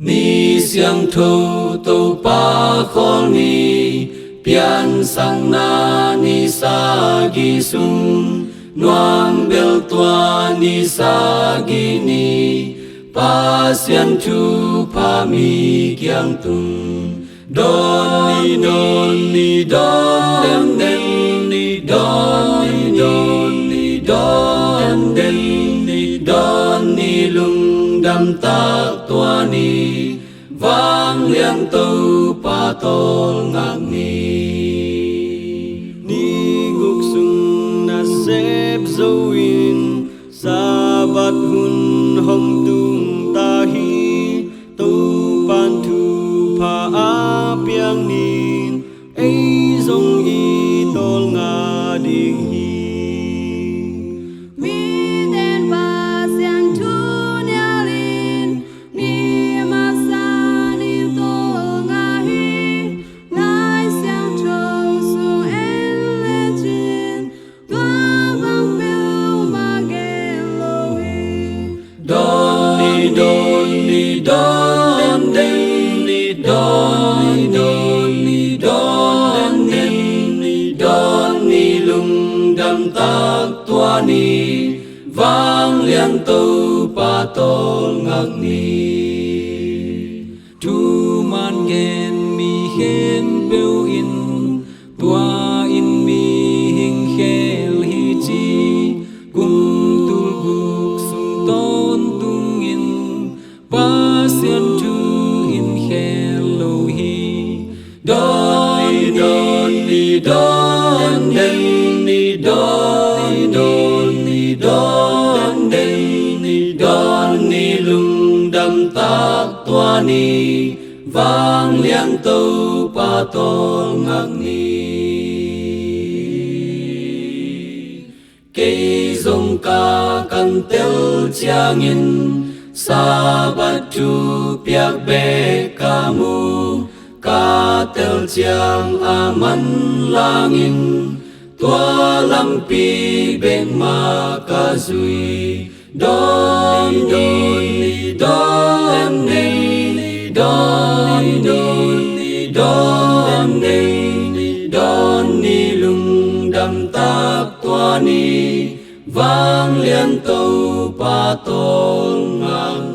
Ni siang thâu tâu pa khol ni pian sang na ni sa gi sung nuam bel tua ni sa gi ni pa sian thu pa mi kyang tung don ni don den ni don ni don den ni don ni lung đam tak tua ni vang liang tâu pa tol ngak ni guk sung na sep zoin sabat hun hong tung ta hi tâu pan thu pa a piang nin ei zong i tol nga ding hi don ni don den ni don ni don ni lung đam tak tua ni vang liang tâu pa tol ngak ni tu man gen mi hen beu in tua in mi hing khel hi chi kum tul guk sung ton tung in pa sian tu in hello hi don ni don den ni don ni don den ni don ni lung đam tak tua ni vang liang tâu pa tol ngak ni cây dòng ca căn tel chiang in sabat tu piak be kamu ka tel chiang aman langin tua lampi beng ma ka zui don ni don ni don ni lung đam tak tua ni vang liang tâu pa tol ngak